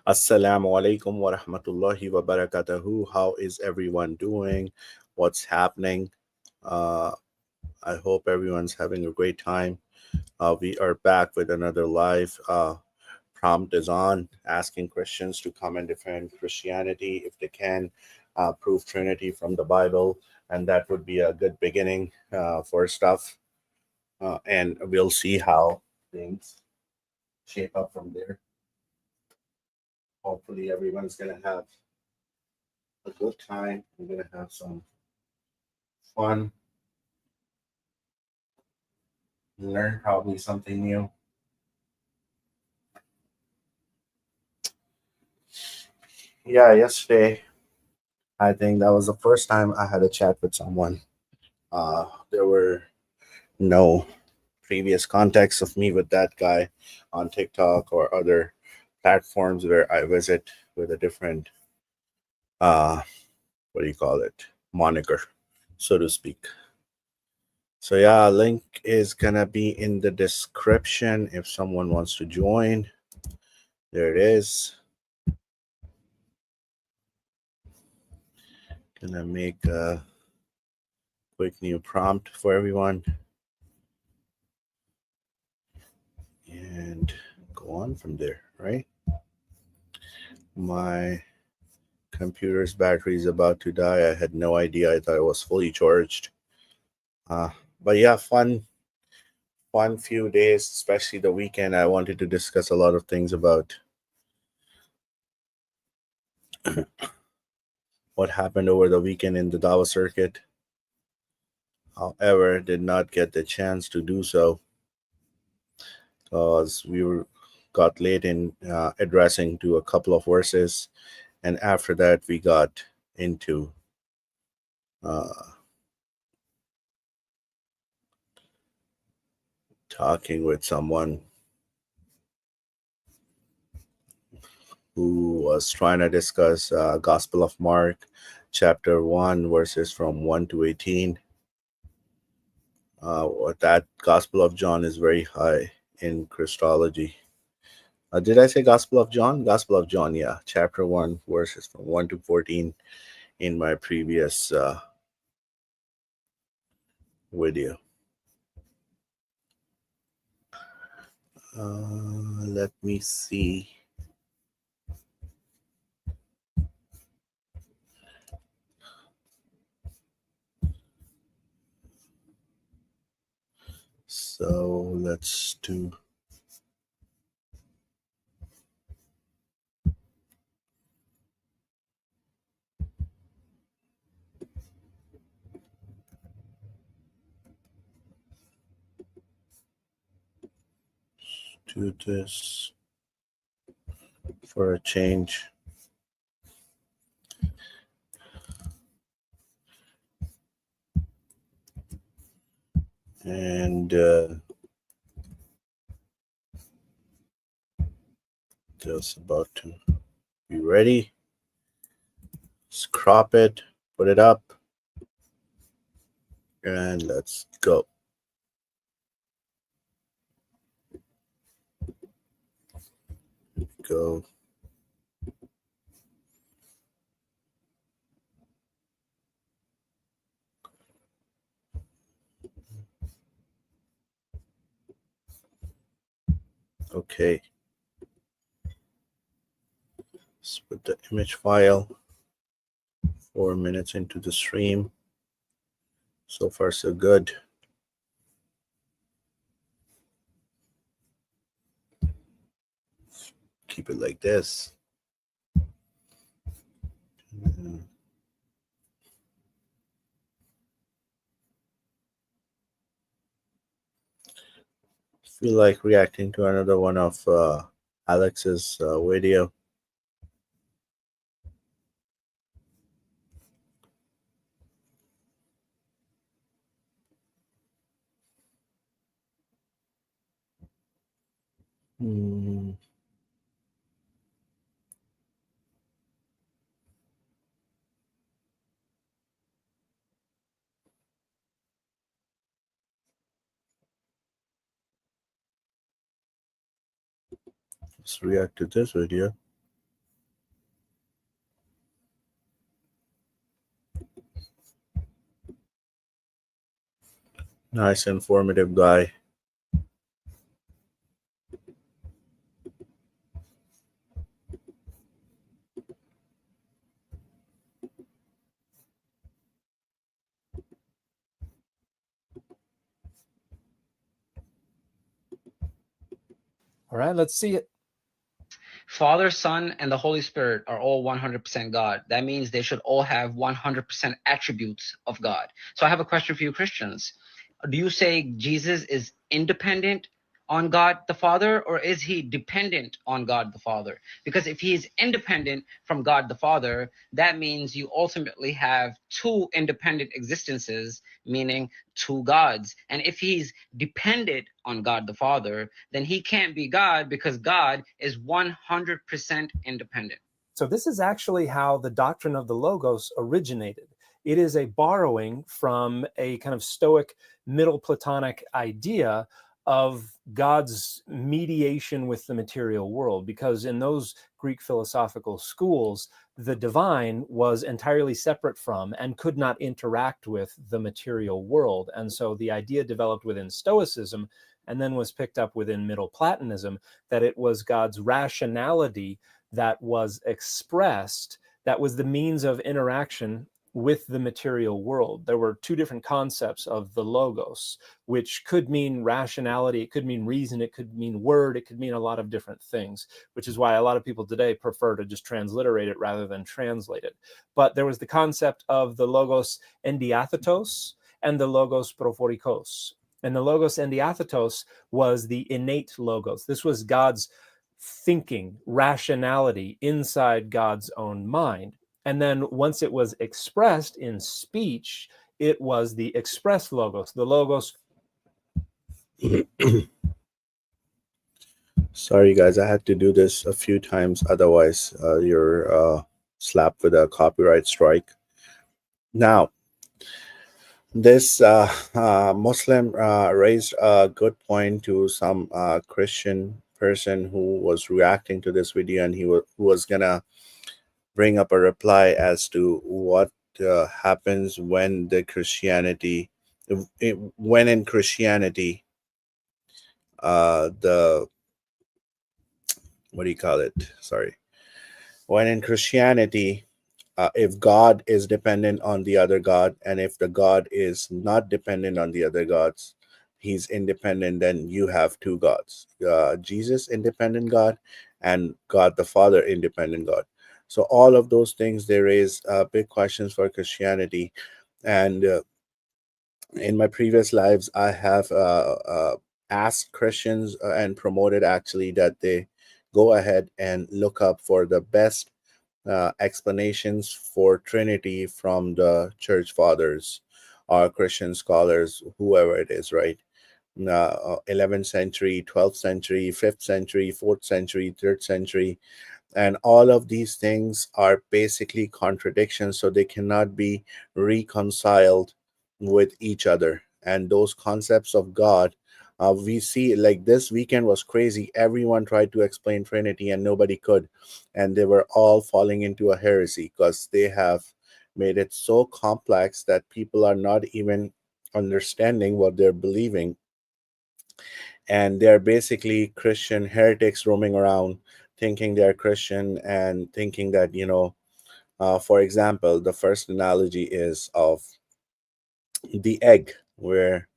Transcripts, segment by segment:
Assalamu alaikum wa rahmatullahi wa barakatuhu. How is everyone doing? What's happening? Uh, I hope everyone's having a great time. We are back with another live. Prompt is on, asking Christians to come and defend Christianity if they can, prove Trinity from the Bible, and that would be a good beginning for stuff. And we'll see how things shape up from there. Hopefully, everyone's gonna have a good time. We're gonna have some fun, learn probably something new. Yeah, yesterday I think that was the first time I had a chat with someone. There were no previous contacts of me with that guy on TikTok or other platforms where I visit with a different uh what do you call it? Moniker, so to speak. So yeah, link is gonna be in the description if someone wants to join. There it is. Gonna make a quick new prompt for everyone and go on from there, right? My computer's battery is about to die. I had no idea. I thought it was fully charged. Uh, but yeah, fun few days, especially the weekend. I wanted to discuss a lot of things about what happened over the weekend in the Dava circuit. However, did not get the chance to do so because got late in addressing to a couple of verses, and after that we got into uh, talking with someone who was trying to discuss Gospel of Mark, chapter 1, verses from 1 to 18. That Gospel of John is very high in Christology. Did I say Gospel of John? Gospel of John, yeah. Chapter 1, verses from 1 to 14 in my previous video. Let me see. So let's do. Do this for a change. And just about to be ready. Let's crop it, put it up, and let's go. Go. Okay. Let's put the image file 4 minutes into the stream. So far, so good. Keep it like this. Feel like reacting to another one of Alex's video. Let's react to this video. Nice, informative guy. All right, let's see it. Father, Son, and the Holy Spirit are all 100% God. That means they should all have 100% attributes of God. So I have a question for you, Christians. Do you say Jesus is independent on God the Father, or is he dependent on God the Father? Because if he is independent from God the Father, that means you ultimately have two independent existences, meaning two gods. And if he's dependent on God the Father, then he can't be God, because God is 100% independent. So this is actually how the doctrine of the Logos originated. It is a borrowing from a kind of Stoic middle Platonic idea of God's mediation with the material world, because in those Greek philosophical schools, the divine was entirely separate from and could not interact with the material world. And so the idea developed within Stoicism and then was picked up within Middle Platonism, that it was God's rationality that was expressed, that was the means of interaction with the material world. There were two different concepts of the Logos, which could mean rationality, it could mean reason, it could mean word, it could mean a lot of different things, which is why a lot of people today prefer to just transliterate it rather than translate it. But there was the concept of the Logos endiathetos and the Logos prophorikos. And the Logos endiathetos was the innate Logos. This was God's thinking, rationality inside God's own mind. And then once it was expressed in speech, it was the express Logos, the Logos. Sorry, guys, I had to do this a few times. Otherwise, you're slapped with a copyright strike. Now, this Muslim raised a good point to some Christian person who was reacting to this video, and who was gonna bring up a reply as to what happens when the Christianity, when in Christianity, the what do you call it? Sorry, when in Christianity, if God is dependent on the other God, and if the God is not dependent on the other gods, he's independent, then you have two gods: Jesus, independent God, and God the Father, independent God. So all of those things, they raise big questions for Christianity. And in my previous lives, I have asked Christians and promoted actually that they go ahead and look up for the best explanations for Trinity from the church fathers or Christian scholars, whoever it is, right? 11th century, 12th century, 5th century, 4th century, 3rd century. And all of these things are basically contradictions, so they cannot be reconciled with each other. And those concepts of God, we see, like, this weekend was crazy. Everyone tried to explain Trinity and nobody could. And they were all falling into a heresy because they have made it so complex that people are not even understanding what they're believing. And they're basically Christian heretics roaming around thinking they're Christian and thinking that, for example, the first analogy is of the egg, where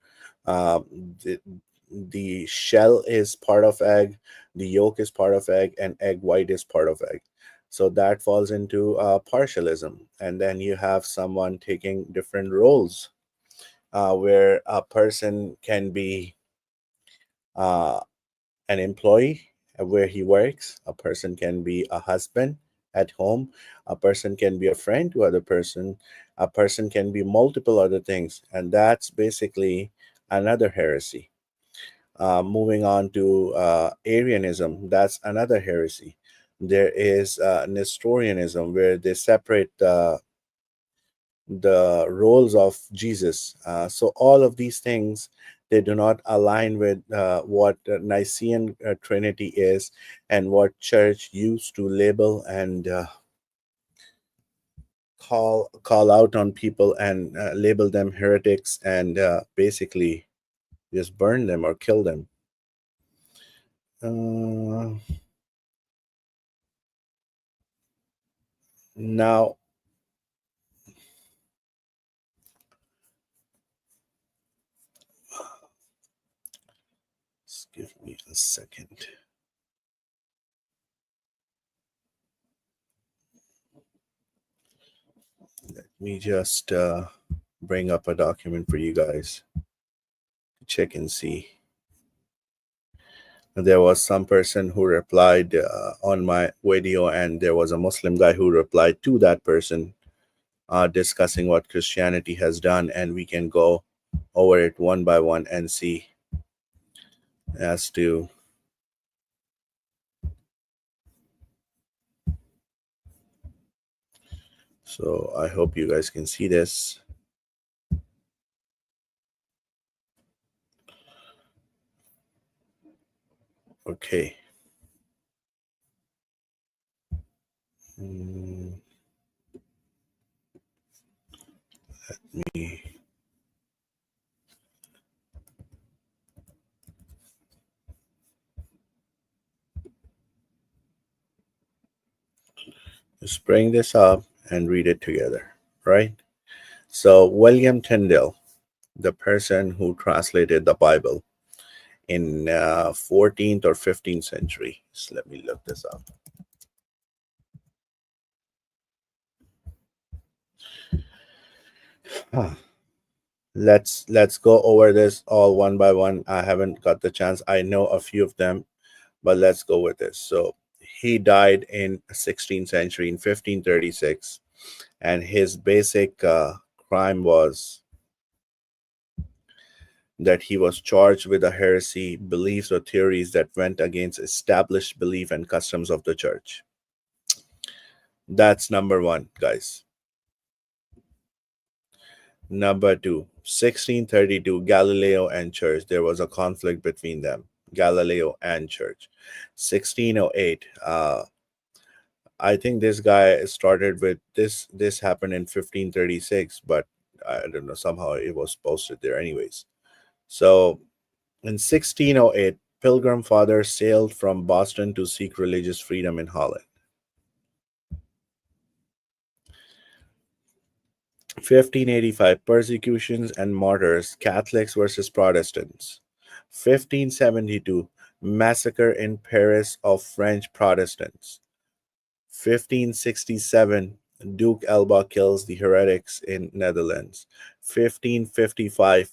uh, the, the shell is part of egg, the yolk is part of egg, and egg white is part of egg. So that falls into partialism. And then you have someone taking different roles, where a person can be uh, an employee where he works, a person can be a husband at home, a person can be a friend to other person, a person can be multiple other things. And that's basically another heresy. Moving on to Arianism, that's another heresy. There is Nestorianism, where they separate the roles of Jesus. So all of these things, they do not align with what Nicene Trinity is, and what Church used to label and call out on people and label them heretics and basically just burn them or kill them. Now, just give me a second. Let me just bring up a document for you guys to check and see. There was some person who replied on my video, and there was a Muslim guy who replied to that person discussing what Christianity has done, and we can go over it one by one and see as to so I hope you guys can see this. Okay. Let me just bring this up and read it together, right? So William Tyndale, the person who translated the Bible in 14th or 15th century. So let me look this up. Let's go over this all one by one. I haven't got the chance. I know a few of them, but let's go with this. So he died in 16th century in 1536, and his basic crime was that he was charged with a heresy, beliefs or theories that went against established belief and customs of the church. That's number one, guys. Number two, 1632, Galileo and church. There was a conflict between them, Galileo and church. 1608, I think this guy started with this. This happened in 1536, but I don't know, somehow it was posted there anyways. So in 1608, Pilgrim Fathers sailed from Boston to seek religious freedom in Holland. 1585, persecutions and martyrs, Catholics versus Protestants. 1572, massacre in Paris of French Protestants. 1567, Duke Alba kills the heretics in Netherlands. 1555,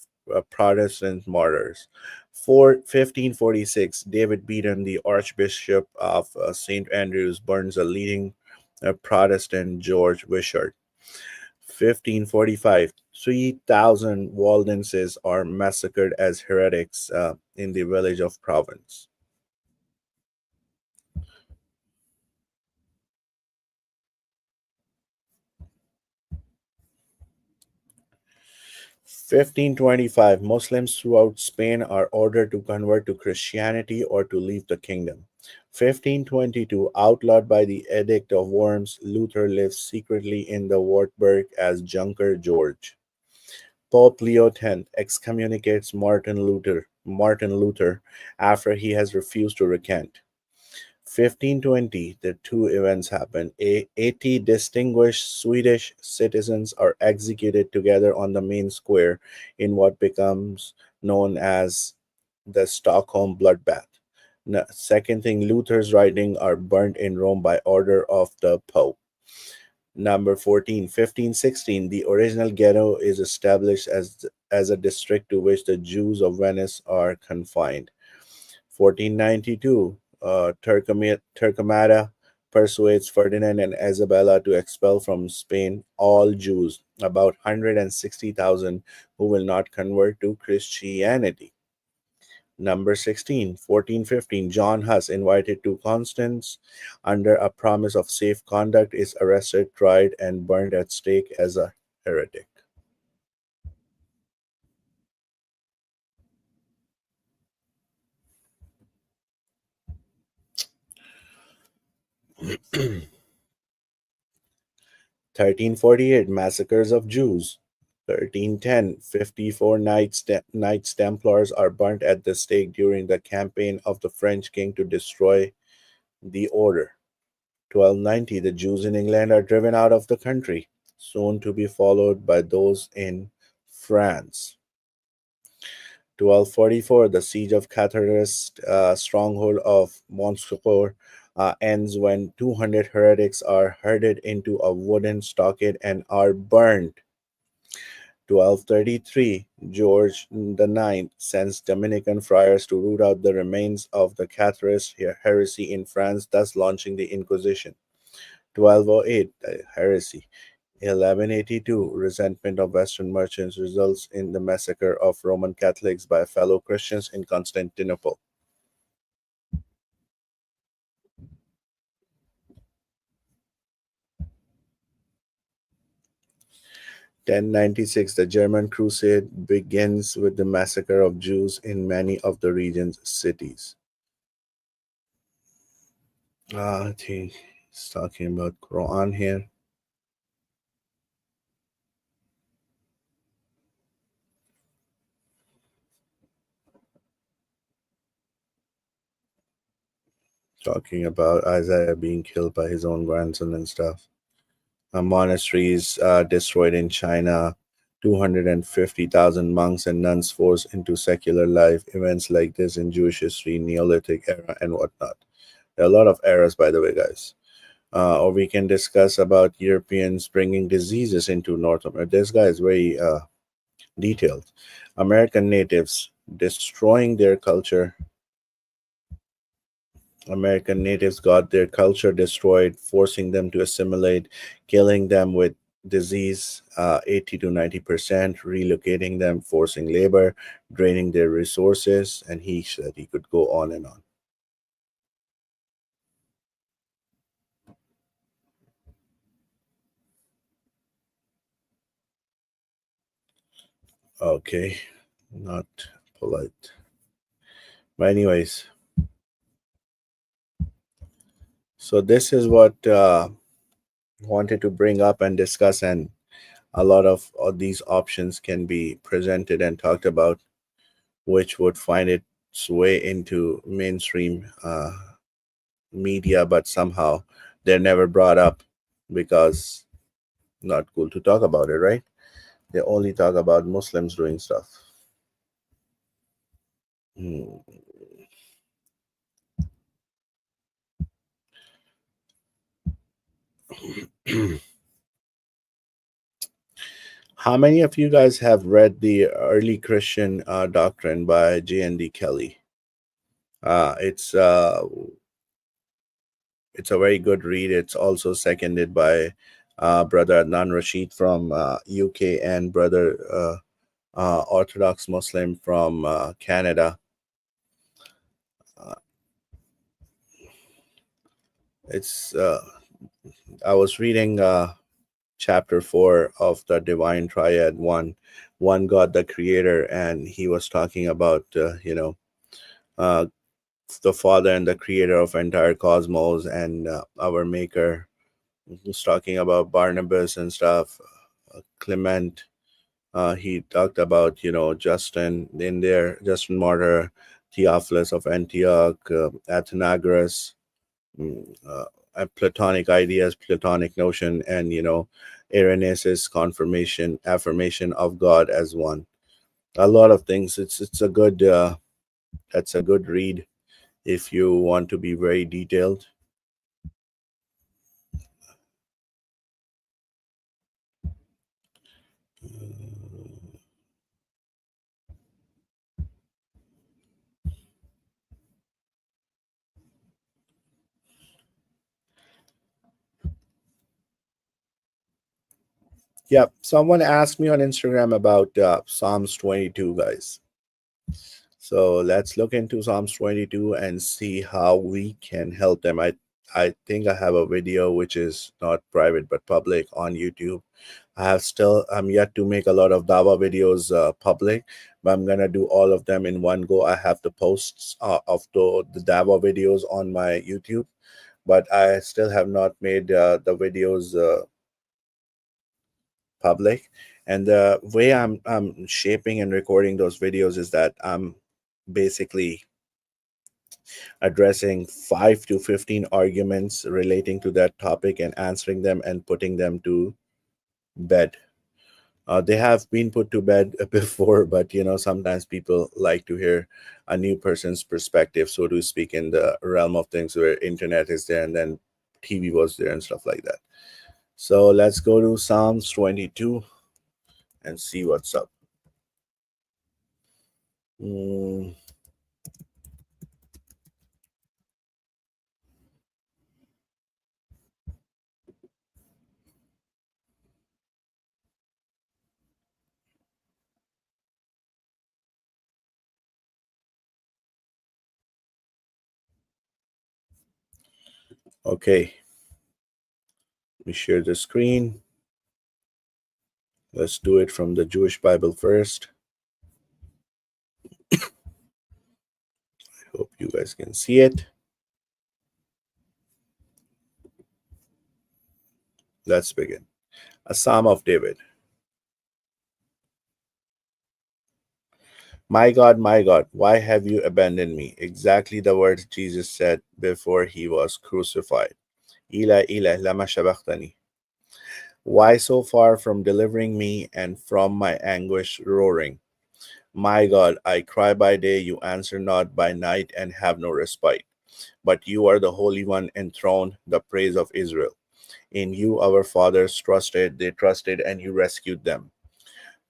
Protestant martyrs. 1546, David Beaton, the Archbishop of St. Andrews, burns a leading Protestant, George Wishart. 1545, 3,000 Waldenses are massacred as heretics in the village of Provence. 1525, Muslims throughout Spain are ordered to convert to Christianity or to leave the kingdom. 1522, outlawed by the Edict of Worms, Luther lives secretly in the Wartburg as Junker George. Pope Leo X excommunicates Martin Luther after he has refused to recant. 1520, the two events happen. 80 distinguished Swedish citizens are executed together on the main square in what becomes known as the Stockholm bloodbath. Second thing, Luther's writings are burnt in Rome by order of the Pope. Number 14, 1516, the original ghetto is established as a district to which the Jews of Venice are confined. 1492, Torquemada persuades Ferdinand and Isabella to expel from Spain all Jews, about 160,000 who will not convert to Christianity. Number 16, 1415, John Huss, invited to Constance under a promise of safe conduct, is arrested, tried, and burned at stake as a heretic. '48, massacres of Jews. 1310, 54 Knights Templars are burnt at the stake during the campaign of the French king to destroy the order. 1290, the Jews in England are driven out of the country, soon to be followed by those in France. 1244, the siege of Cahors, stronghold of Montsegur, ends when 200 heretics are herded into a wooden stockade and are burned. 1233, George IX sends Dominican friars to root out the remains of the Catharist heresy in France, thus launching the Inquisition. 1208, the heresy. 1182, resentment of Western merchants results in the massacre of Roman Catholics by fellow Christians in Constantinople. 1096, the German Crusade begins with the massacre of Jews in many of the region's cities. I think he's talking about Quran here. Talking about Isaiah being killed by his own grandson and stuff. Monasteries destroyed in China, 250,000 monks and nuns forced into secular life, events like this in Jewish history, Neolithic era, and whatnot. There are a lot of eras, by the way, guys. Or we can discuss about Europeans bringing diseases into North America. This guy is very detailed. American natives destroying their culture. American natives got their culture destroyed, forcing them to assimilate, killing them with disease, 80 to 90%, relocating them, forcing labor, draining their resources, and he said he could go on and on. Okay, not polite. But anyways, so this is what wanted to bring up and discuss, and a lot of these options can be presented and talked about, which would find its way into mainstream media, but somehow they're never brought up because not cool to talk about it, right? They only talk about Muslims doing stuff. Hmm. How many of you guys have read the Early Christian Doctrine by J.N.D. Kelly? It's it's a very good read. It's also seconded by brother Adnan Rashid from UK and brother Orthodox Muslim from Canada. It's I was reading chapter 4 of the Divine Triad, one God the Creator, and he was talking about uh, the Father and the Creator of entire cosmos and our Maker. He was talking about Barnabas and stuff, Clement. He talked about Justin in there, Justin Martyr, Theophilus of Antioch, Athenagoras, Platonic ideas, Platonic notion, and Irenaeus' confirmation, affirmation of God as one. A lot of things. It's a good that's a good read if you want to be very detailed. Yeah, someone asked me on Instagram about Psalms 22, guys. So let's look into Psalms 22 and see how we can help them. I think I have a video which is not private but public on YouTube. I'm yet to make a lot of Dawa videos public, but I'm gonna do all of them in one go. I have the posts of the Dawa videos on my YouTube, but I still have not made the videos public. And the way I'm shaping and recording those videos is that I'm basically addressing 5 to 15 arguments relating to that topic and answering them and putting them to bed. They have been put to bed before, but sometimes people like to hear a new person's perspective, so to speak, in the realm of things where internet is there and then TV was there and stuff like that. So let's go to Psalms 22 and see what's up. Mm, okay, let me share the screen. Let's do it from the Jewish Bible first. Hope you guys can see it. Let's begin. A Psalm of David. My God, why have you abandoned me? Exactly the words Jesus said before he was crucified. Eli, Eli, lama sabachthani. Why so far from delivering me and from my anguish roaring? My God, I cry by day, you answer not, by night, and have no respite. But you are the Holy One enthroned, the praise of Israel. In you our fathers trusted, they trusted, and you rescued them.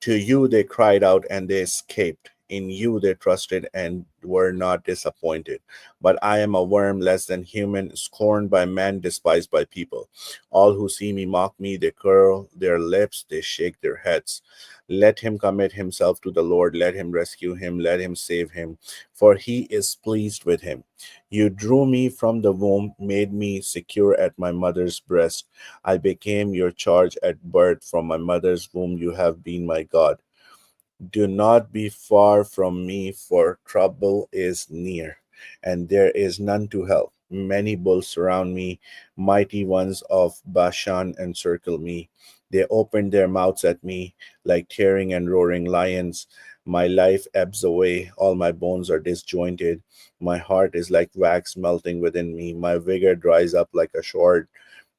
To you they cried out, and they escaped. In you they trusted and were not disappointed. But I am a worm less than human, scorned by men, despised by people. All who see me mock me, they curl their lips, they shake their heads. Let him commit himself to the Lord, let him rescue him, let him save him, for he is pleased with him. You drew me from the womb, made me secure at my mother's breast. I became your charge at birth. From my mother's womb, you have been my God. Do not be far from me, for trouble is near, and there is none to help. Many bulls surround me, mighty ones of Bashan encircle me. They open their mouths at me like tearing and roaring lions. My life ebbs away, all my bones are disjointed. My heart is like wax melting within me. My vigor dries up like a sword.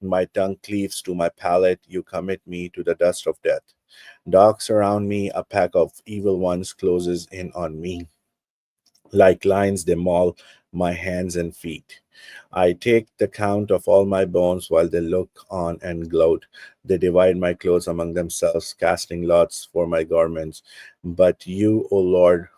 My tongue cleaves to my palate. You commit me to the dust of death. Dogs surround me, a pack of evil ones closes in on me. Like lions, they maul my hands and feet. I take the count of all my bones while they look on and gloat. They divide my clothes among themselves, casting lots for my garments. But you, O Lord,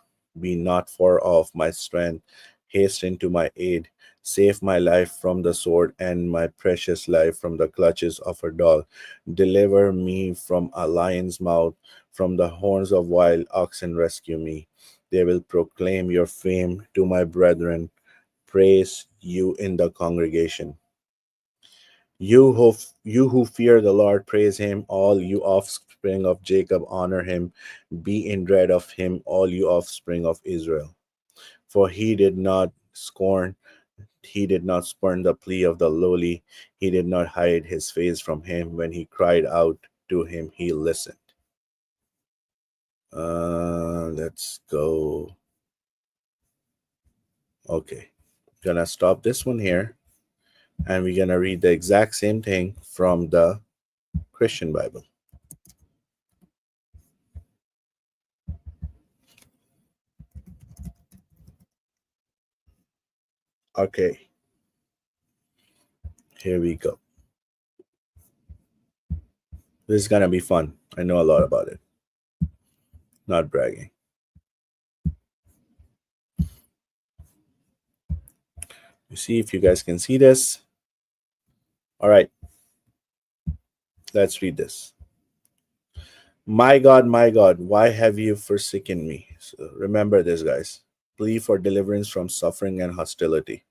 be not far off my strength. Hasten to my aid. Save my life from the sword and my precious life from the clutches of a dog. Deliver me from a lion's mouth, from the horns of wild oxen rescue me. They will proclaim your fame to my brethren, praise you in the congregation. You who fear the Lord, praise him. All you offspring of Jacob, honor him. Be in dread of him, all you offspring of Israel. For he did not spurn the plea of the lowly. He did not hide his face from him. When he cried out to him, he listened. Let's go. Okay, gonna stop this one here, and we're gonna read the exact same thing from the Christian Bible. Okay, here we go. This is gonna be fun. I know a lot about it. Not bragging. You see if you guys can see this. All right, let's read this. My God, why have you forsaken me? So remember this, guys. Plea for deliverance from suffering and hostility.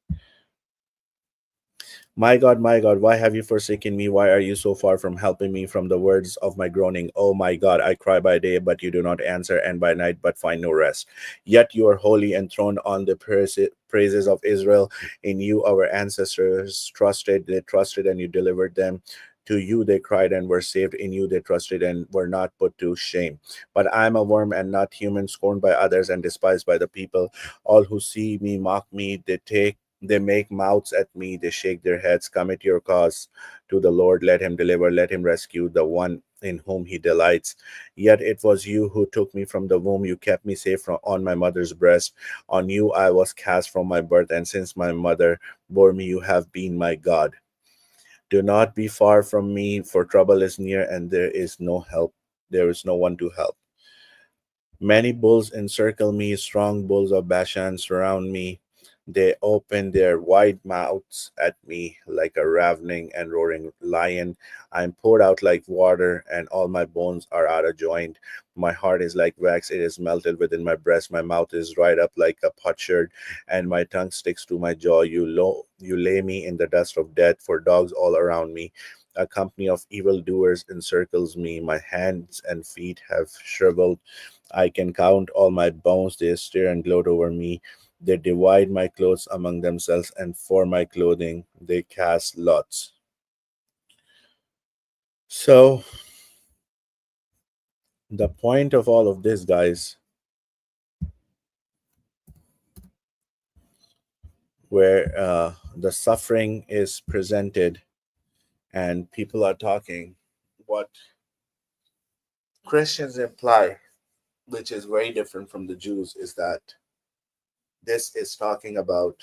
My God, why have you forsaken me? Why are you so far from helping me from the words of my groaning? Oh my God, I cry by day, but you do not answer, and by night, but find no rest. Yet you are holy, enthroned on the praises of Israel. In you, our ancestors trusted, they trusted, and you delivered them. To you they cried and were saved. In you they trusted and were not put to shame. But I am a worm and not human, scorned by others and despised by the people. All who see me mock me. They make mouths at me. They shake their heads. Commit your cause to the Lord. Let him deliver. Let him rescue the one in whom he delights. Yet it was you who took me from the womb. You kept me safe on my mother's breast. On you I was cast from my birth, and since my mother bore me, you have been my God. Do not be far from me, for trouble is near, and there is no help. There is no one to help. Many bulls encircle me, strong bulls of Bashan surround me. They open their wide mouths at me like a ravening and roaring lion. I am poured out like water, and all my bones are out of joint. My heart is like wax, it is melted within my breast. My mouth is dried up like a potsherd, and my tongue sticks to my jaw. You lay me in the dust of death, for dogs all around me. A company of evildoers encircles me. My hands and feet have shriveled. I can count all my bones. They stare and gloat over me. They divide my clothes among themselves, and for my clothing they cast lots. So, the point of all of this, guys, where the suffering is presented and people are talking, what Christians imply, which is very different from the Jews, is that this is talking about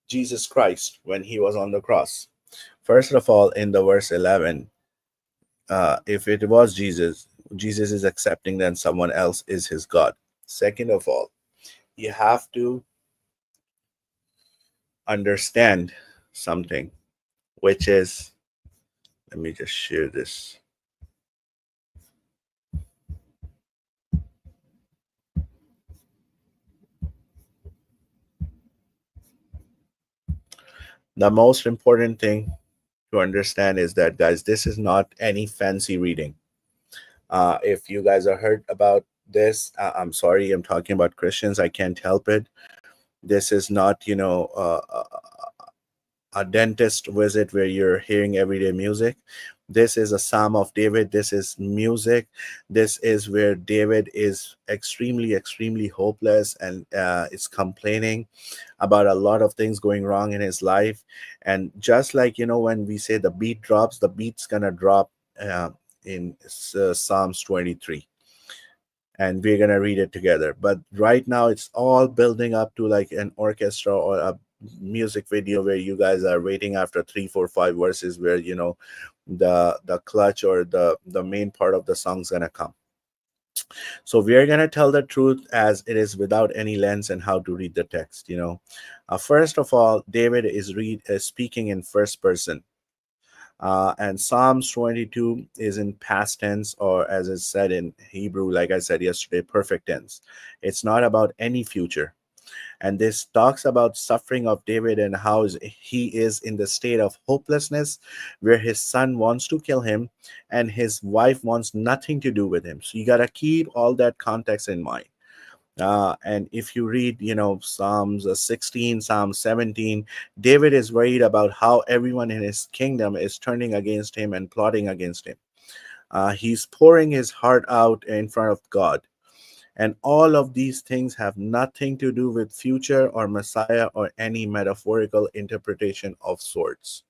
Jesus Christ when he was on the cross. First of all, in the verse 11, if it was Jesus, Jesus is accepting that someone else is his God. Second of all, you have to understand something, which is, let me just share this. The most important thing to understand is that, guys, this is not any fancy reading. If you guys are hurt about this, I'm sorry, I'm talking about Christians. I can't help it. This is not, a dentist visit where you're hearing everyday music. This is a Psalm of David. This is music. This is where David is extremely, extremely hopeless and is complaining about a lot of things going wrong in his life. And just like, when we say the beat drops, the beat's going to drop in Psalms 23. And we're going to read it together. But right now, it's all building up to like an orchestra or a music video where you guys are waiting after 3 4 5 verses where the clutch or the main part of the song's gonna come. So we are gonna tell the truth as it is without any lens and how to read the text. First of all, David is speaking in first person. And Psalms 22 is in past tense, or as it's said in Hebrew, like I said yesterday, perfect tense. It's not about any future. And this talks about suffering of David and how he is in the state of hopelessness, where his son wants to kill him and his wife wants nothing to do with him. So you got to keep all that context in mind. And if you read, Psalms 16, Psalm 17, David is worried about how everyone in his kingdom is turning against him and plotting against him. He's pouring his heart out in front of God. And all of these things have nothing to do with future or Messiah or any metaphorical interpretation of sorts.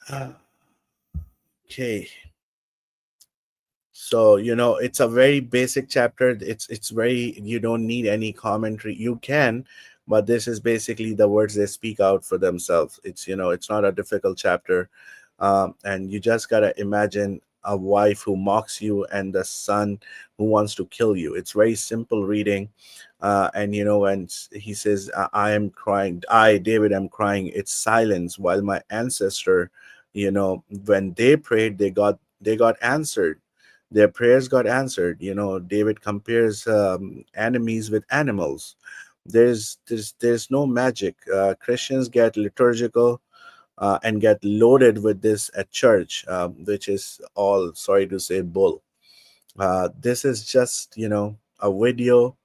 Okay. So, it's a very basic chapter. It's very, you don't need any commentary. You can, but this is basically the words they speak out for themselves. It's not a difficult chapter. And you just got to imagine a wife who mocks you and the son who wants to kill you. It's very simple reading. And when he says, I am crying, David, am crying, it's silence, while my ancestor, when they prayed, they got answered. Their prayers got answered. David compares enemies with animals. There's no magic. Christians get liturgical and get loaded with this at church, which is all, sorry to say, bull. This is just, a video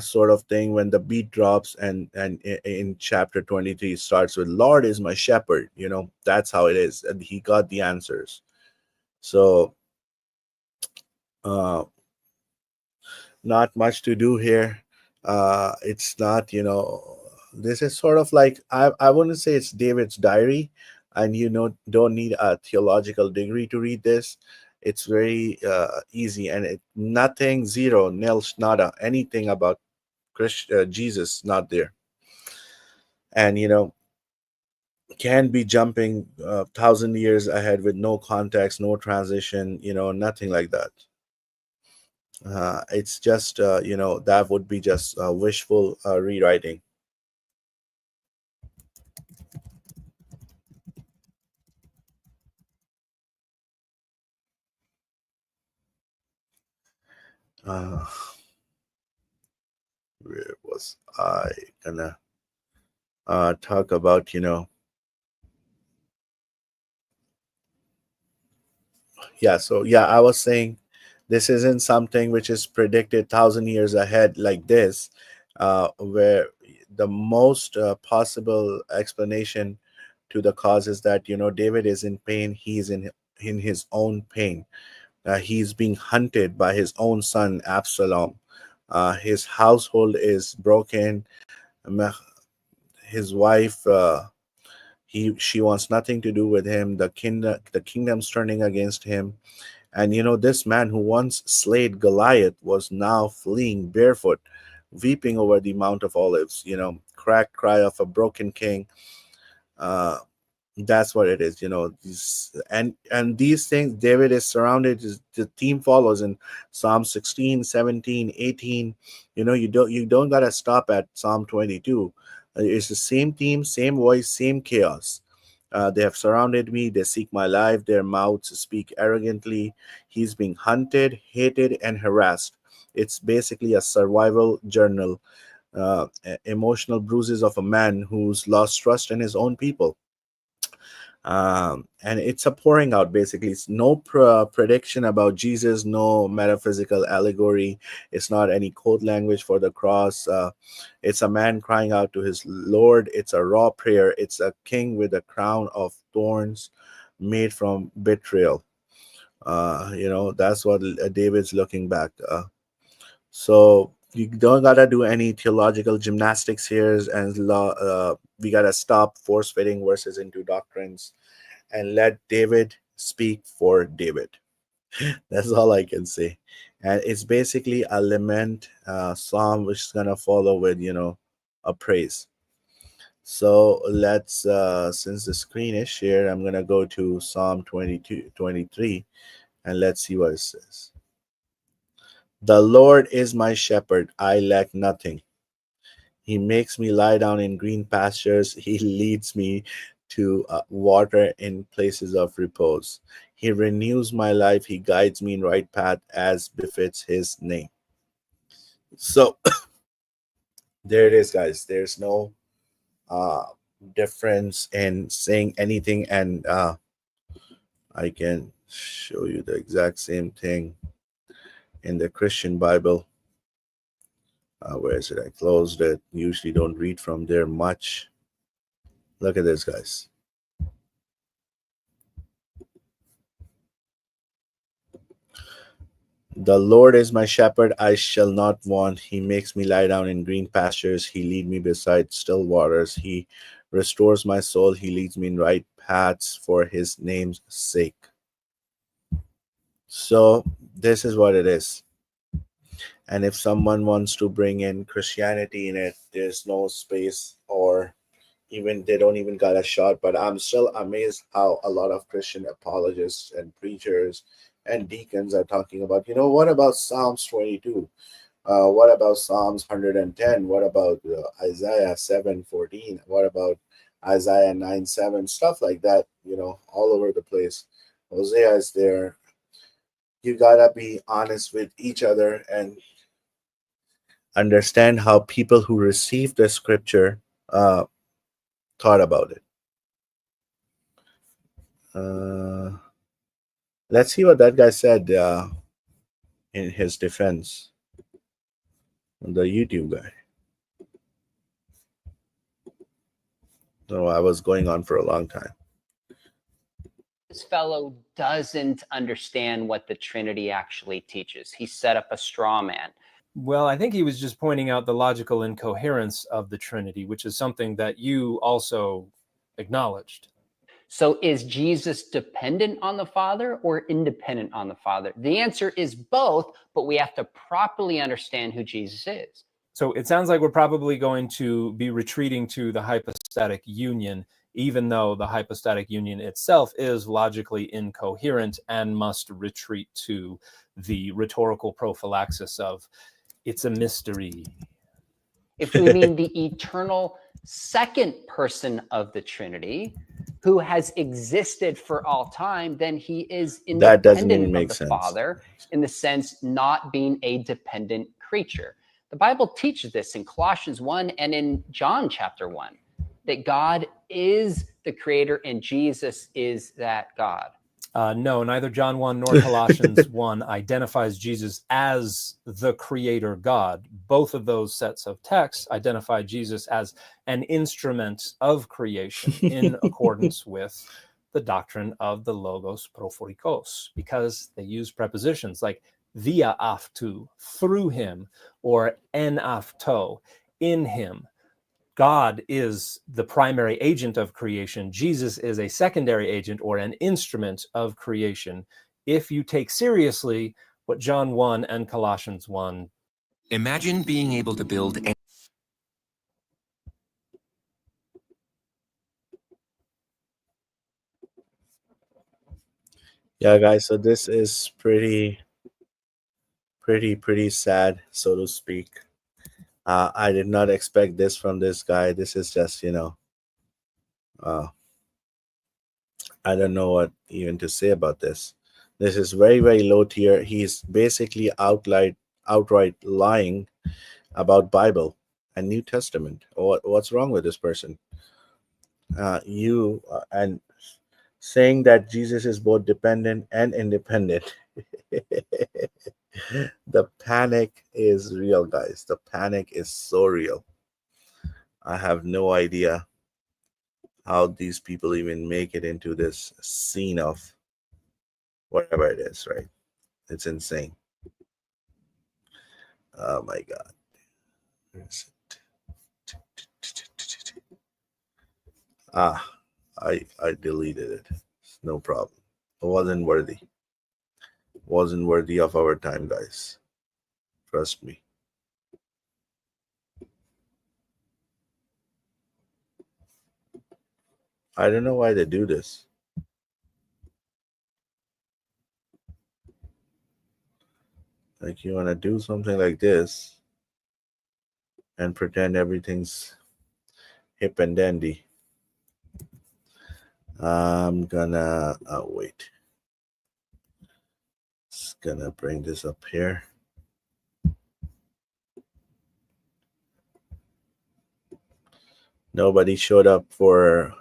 sort of thing when the beat drops, and in chapter 23 starts with Lord is my shepherd. That's how it is, and he got the answers. So uh not much to do here. It's not, this is sort of like, I wouldn't say it's David's diary, and don't need a theological degree to read this. It's very easy, and nothing, zero, nil, nada, anything about Jesus not there. And can be jumping 1,000 years ahead with no context, no transition, nothing like that. It's just that would be just wishful rewriting. uh, where was I gonna talk about, yeah, so yeah, I was saying this isn't something which is predicted 1,000 years ahead like this, where the most possible explanation to the cause is that David is in pain. He's in his own pain. He's being hunted by his own son Absalom. His household is broken. Um, His wife, she wants nothing to do with him. The kingdom's turning against him. And this man who once slayed Goliath was now fleeing barefoot, weeping over the Mount of Olives. Cracked cry of a broken king. Uh, that's what it is. And these things, David is surrounded. The theme follows in Psalm 16, 17, 18. You don't gotta stop at Psalm 22. It's the same theme, same voice, same chaos. They have surrounded me, they seek my life, their mouths speak arrogantly. He's being hunted, hated, and harassed. It's basically a survival journal, emotional bruises of a man who's lost trust in his own people. And it's a pouring out, basically. It's no prediction about Jesus, no metaphysical allegory. It's not any code language for the cross. It's a man crying out to his Lord. It's a raw prayer. It's a king with a crown of thorns made from betrayal. That's what David's looking back. So you don't gotta do any theological gymnastics here, and we gotta stop force fitting verses into doctrines and let David speak for David. That's all I can say. And it's basically a lament psalm which is gonna follow with a praise. So let's since the screen is shared, I'm gonna go to Psalm 22, 23, and let's see what it says. The Lord is my shepherd, I lack nothing. He makes me lie down in green pastures. He leads me to water in places of repose. He renews my life. He guides me in right path as befits his name. So there it is, guys. There's no uh, difference in saying anything, and I can show you the exact same thing in the Christian Bible. Where is it? I closed it. Usually don't read from there much. Look at this, guys. The Lord is my shepherd, I shall not want. He makes me lie down in green pastures. He lead me beside still waters. He restores my soul. He leads me in right paths for his name's sake. So this is what it is. And if someone wants to bring in Christianity in it, there's no space, or even they don't even got a shot. But I'm still amazed how a lot of Christian apologists and preachers and deacons are talking about, what about Psalms 22? What about Psalms 110? What about Isaiah 7:14? What about Isaiah 9:7? Stuff like that, all over the place. Hosea is there. You gotta be honest with each other and understand how people who received the scripture uh, thought about it. Uh, let's see what that guy said in his defense. The YouTube guy. So I was going on for a long time. This fellow doesn't understand what the Trinity actually teaches. He set up a straw man. Well, I think he was just pointing out the logical incoherence of the Trinity, which is something that you also acknowledged. So is Jesus dependent on the Father or independent on the Father? The answer is both, but we have to properly understand who Jesus is. So it sounds like we're probably going to be retreating to the hypostatic union, even though the hypostatic union itself is logically incoherent and must retreat to the rhetorical prophylaxis of it's a mystery. If we mean the eternal second person of the Trinity, who has existed for all time, then he is That doesn't even independent make of the sense. Father in the sense not being a dependent creature. The Bible teaches this in Colossians 1 and in John chapter 1, that God is the creator and Jesus is that God. No, neither John 1 nor Colossians 1 identifies Jesus as the creator God. Both of those sets of texts identify Jesus as an instrument of creation in accordance with the doctrine of the logos prophorikos, because they use prepositions like via aftu, through him, or en afto, in him. God is the primary agent of creation. Jesus is a secondary agent or an instrument of creation. If you take seriously what John 1 and Colossians 1. Imagine being able to build a Yeah, guys. So this is pretty sad, so to speak. I did not expect this from this guy. This is just, uh, I don't know what even to say about this. This is very, very low tier. He's basically outright lying about Bible and New Testament. What's wrong with this person? And saying that Jesus is both dependent and independent. The panic is real, guys. The panic is so real. I have no idea how these people even make it into this scene of whatever it is, right? It's insane. Oh my God. Where is it? I deleted it. It's no problem. It wasn't worthy. Wasn't worthy of our time, guys. Trust me. I don't know why they do this. Like, you want to do something like this and pretend everything's hip and dandy. I'm gonna wait. It's gonna bring this up here. Nobody showed up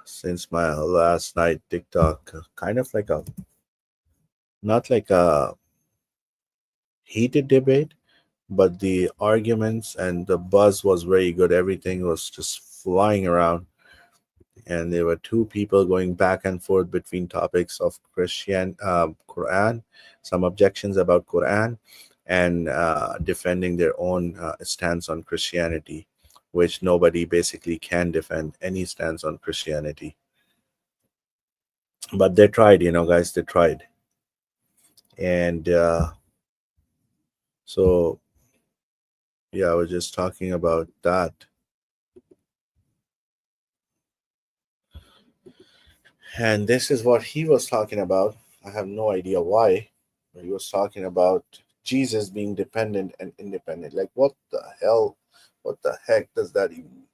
since my last night TikTok. Kind of like not like a heated debate, but the arguments and the buzz was very good. Everything was just flying around, and there were two people going back and forth between topics of Quran, some objections about Quran, and defending their own stance on Christianity, which nobody basically can defend any stance on Christianity. But they tried, guys. They tried, and so yeah, I was just talking about that. And this is what he was talking about. I have no idea why. But he was talking about Jesus being dependent and independent. Like, what the hell? What the heck does that even mean?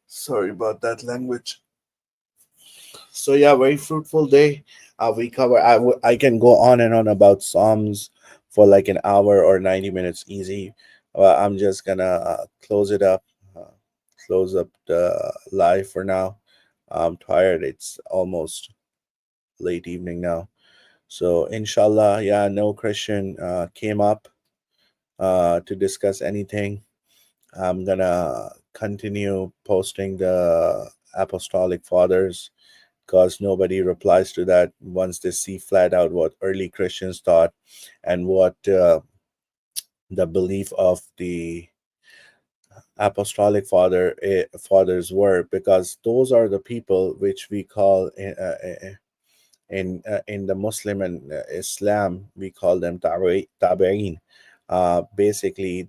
Sorry about that language. So yeah, very fruitful day. We cover. I can go on and on about Psalms for like an hour or 90 minutes easy. I'm just gonna close it up. Close up the live for now. I'm tired. It's almost late evening now. So inshallah, yeah, no Christian came up. to discuss anything. I'm gonna continue posting the apostolic fathers because nobody replies to that once they see flat out what early Christians thought and what the belief of the apostolic fathers were, because those are the people which we call in the Muslim and Islam, we call them tabi'in. Basically,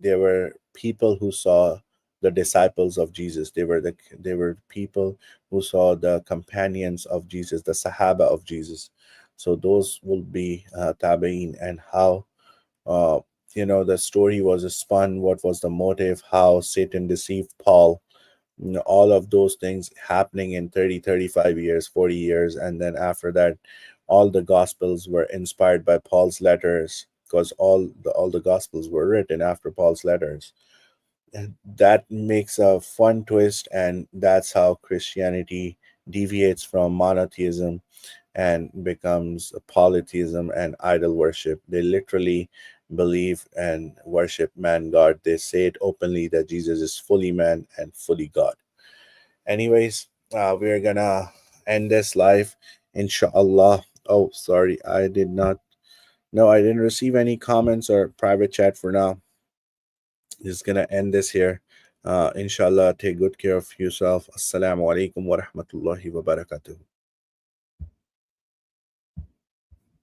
they were people who saw the disciples of Jesus. They were people who saw the companions of Jesus, the Sahaba of Jesus. So those will be tabi'in. And how uh, the story was spun, what was the motive, how Satan deceived Paul, all of those things happening in 30, 35 years, 40 years. And then after that, all the gospels were inspired by Paul's letters, because all the gospels were written after Paul's letters. And that makes a fun twist, and that's how Christianity deviates from monotheism and becomes polytheism and idol worship. They literally believe and worship man God. They say it openly that Jesus is fully man and fully God. Anyways, we're gonna end this live, inshallah. Oh, sorry, I did not. No, I didn't receive any comments or private chat for now. Just gonna end this here. Inshallah, take good care of yourself. Assalamu alaikum wa rahmatullahi wa barakatuh.